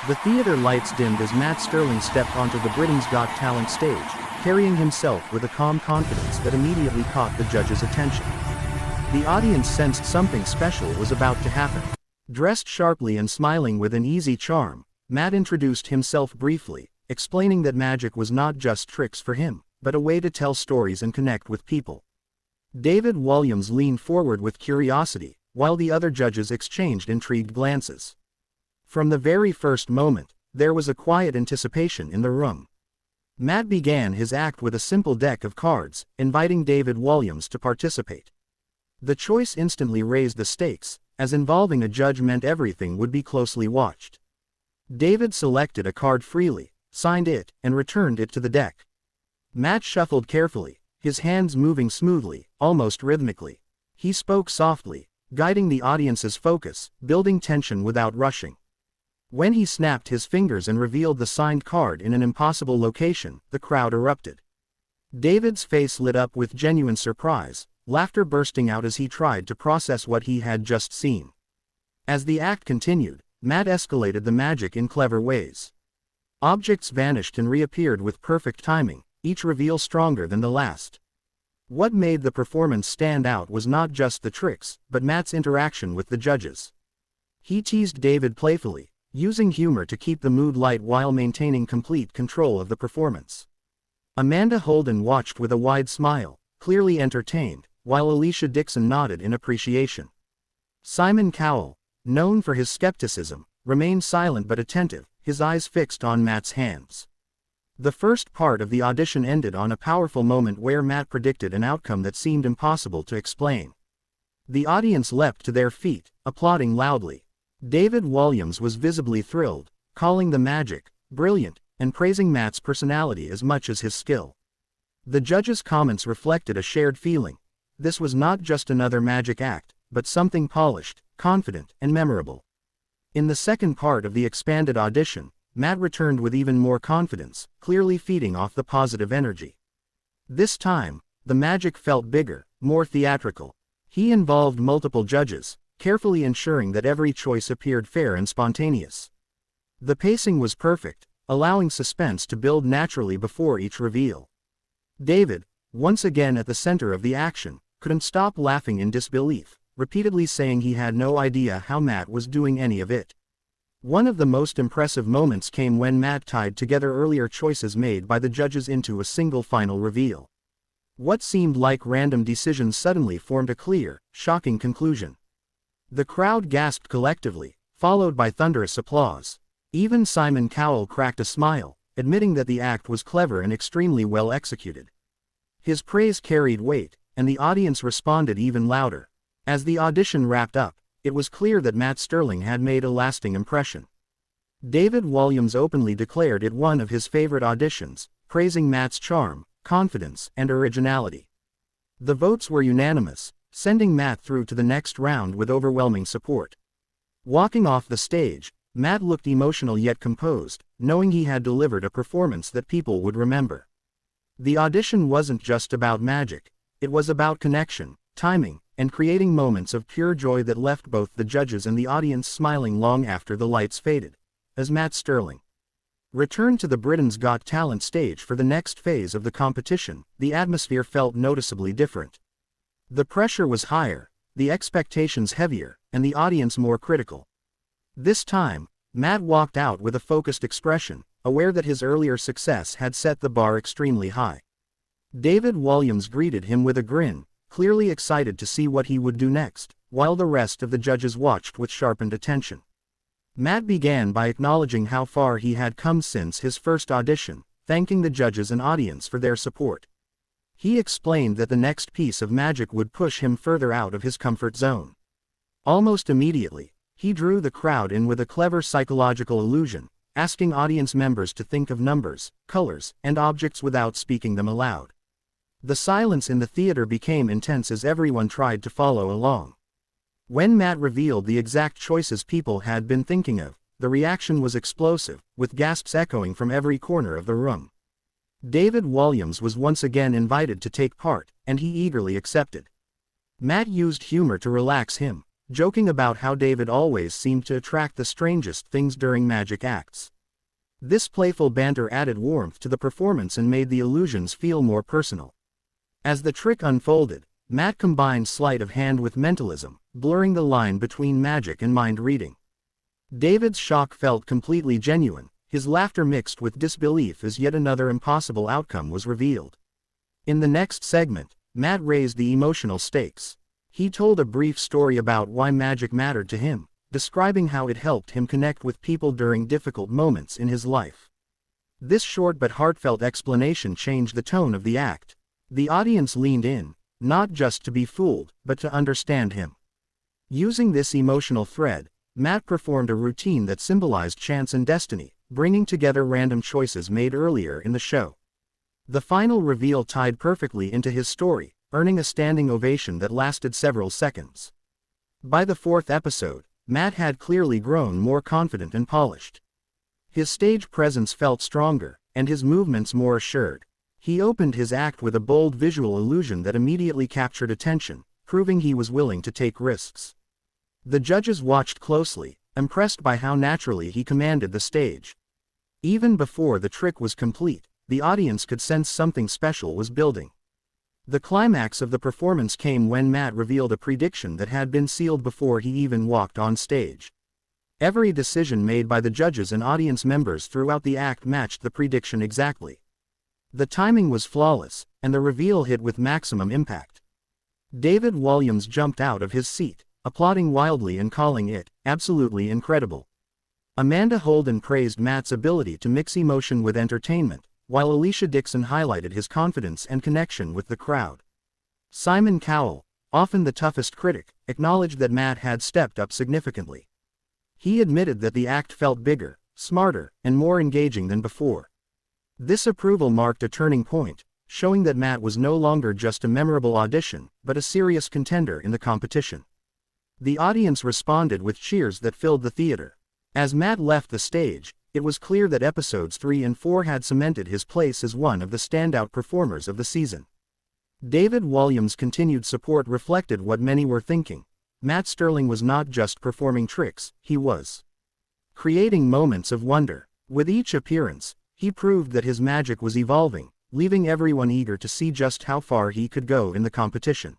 The theater lights dimmed as Matt Stirling stepped onto the Britain's Got Talent stage, carrying himself with a calm confidence that immediately caught the judges' attention. The audience sensed something special was about to happen. Dressed sharply and smiling with an easy charm, Matt introduced himself briefly, explaining that magic was not just tricks for him, but a way to tell stories and connect with people. David Walliams leaned forward with curiosity, while the other judges exchanged intrigued glances. From the very first moment, there was a quiet anticipation in the room. Matt began his act with a simple deck of cards, inviting David Walliams to participate. The choice instantly raised the stakes, as involving a judge meant everything would be closely watched. David selected a card freely, signed it, and returned it to the deck. Matt shuffled carefully, his hands moving smoothly, almost rhythmically. He spoke softly, guiding the audience's focus, building tension without rushing. When he snapped his fingers and revealed the signed card in an impossible location, the crowd erupted. David's face lit up with genuine surprise, laughter bursting out as he tried to process what he had just seen. As the act continued, Matt escalated the magic in clever ways. Objects vanished and reappeared with perfect timing, each reveal stronger than the last. What made the performance stand out was not just the tricks, but Matt's interaction with the judges. He teased David playfully, using humor to keep the mood light while maintaining complete control of the performance. Amanda Holden watched with a wide smile, clearly entertained, while Alicia Dixon nodded in appreciation. Simon Cowell, known for his skepticism, remained silent but attentive, his eyes fixed on Matt's hands. The first part of the audition ended on a powerful moment where Matt predicted an outcome that seemed impossible to explain. The audience leapt to their feet, applauding loudly. David Walliams was visibly thrilled, calling the magic brilliant, and praising Matt's personality as much as his skill. The judges' comments reflected a shared feeling. This was not just another magic act, but something polished, confident, and memorable. In the second part of the expanded audition, Matt returned with even more confidence, clearly feeding off the positive energy. This time, the magic felt bigger, more theatrical. He involved multiple judges, carefully ensuring that every choice appeared fair and spontaneous. The pacing was perfect, allowing suspense to build naturally before each reveal. David, once again at the center of the action, couldn't stop laughing in disbelief, repeatedly saying he had no idea how Matt was doing any of it. One of the most impressive moments came when Matt tied together earlier choices made by the judges into a single final reveal. What seemed like random decisions suddenly formed a clear, shocking conclusion. The crowd gasped collectively, followed by thunderous applause. Even Simon Cowell cracked a smile, admitting that the act was clever and extremely well executed. His praise carried weight, and the audience responded even louder. As the audition wrapped up, it was clear that Matt Stirling had made a lasting impression. David Walliams openly declared it one of his favorite auditions, praising Matt's charm, confidence, and originality. The votes were unanimous, sending Matt through to the next round with overwhelming support. Walking off the stage, Matt looked emotional yet composed, knowing he had delivered a performance that people would remember. The audition wasn't just about magic, it was about connection, timing, and creating moments of pure joy that left both the judges and the audience smiling long after the lights faded. As Matt Stirling returned to the Britain's Got Talent stage for the next phase of the competition, the atmosphere felt noticeably different. The pressure was higher, the expectations heavier, and the audience more critical. This time, Matt walked out with a focused expression, aware that his earlier success had set the bar extremely high. David Walliams greeted him with a grin, clearly excited to see what he would do next, while the rest of the judges watched with sharpened attention. Matt began by acknowledging how far he had come since his first audition, thanking the judges and audience for their support. He explained that the next piece of magic would push him further out of his comfort zone. Almost immediately, he drew the crowd in with a clever psychological illusion, asking audience members to think of numbers, colors, and objects without speaking them aloud. The silence in the theater became intense as everyone tried to follow along. When Matt revealed the exact choices people had been thinking of, the reaction was explosive, with gasps echoing from every corner of the room. David Walliams was once again invited to take part, and he eagerly accepted. Matt used humor to relax him, joking about how David always seemed to attract the strangest things during magic acts. This playful banter added warmth to the performance and made the illusions feel more personal. As the trick unfolded, Matt combined sleight of hand with mentalism, blurring the line between magic and mind reading. David's shock felt completely genuine, his laughter mixed with disbelief as yet another impossible outcome was revealed. In the next segment, Matt raised the emotional stakes. He told a brief story about why magic mattered to him, describing how it helped him connect with people during difficult moments in his life. This short but heartfelt explanation changed the tone of the act. The audience leaned in, not just to be fooled, but to understand him. Using this emotional thread, Matt performed a routine that symbolized chance and destiny, bringing together random choices made earlier in the show. The final reveal tied perfectly into his story, earning a standing ovation that lasted several seconds. By the fourth episode, Matt had clearly grown more confident and polished. His stage presence felt stronger, and his movements more assured. He opened his act with a bold visual illusion that immediately captured attention, proving he was willing to take risks. The judges watched closely, impressed by how naturally he commanded the stage. Even before the trick was complete, the audience could sense something special was building. The climax of the performance came when Matt revealed a prediction that had been sealed before he even walked on stage. Every decision made by the judges and audience members throughout the act matched the prediction exactly. The timing was flawless, and the reveal hit with maximum impact. David Walliams jumped out of his seat, applauding wildly and calling it absolutely incredible. Amanda Holden praised Matt's ability to mix emotion with entertainment, while Alicia Dixon highlighted his confidence and connection with the crowd. Simon Cowell, often the toughest critic, acknowledged that Matt had stepped up significantly. He admitted that the act felt bigger, smarter, and more engaging than before. This approval marked a turning point, showing that Matt was no longer just a memorable audition, but a serious contender in the competition. The audience responded with cheers that filled the theater. As Matt left the stage, it was clear that episodes 3 and 4 had cemented his place as one of the standout performers of the season. David Walliams' continued support reflected what many were thinking. Matt Stirling was not just performing tricks, he was creating moments of wonder. With each appearance, he proved that his magic was evolving, leaving everyone eager to see just how far he could go in the competition.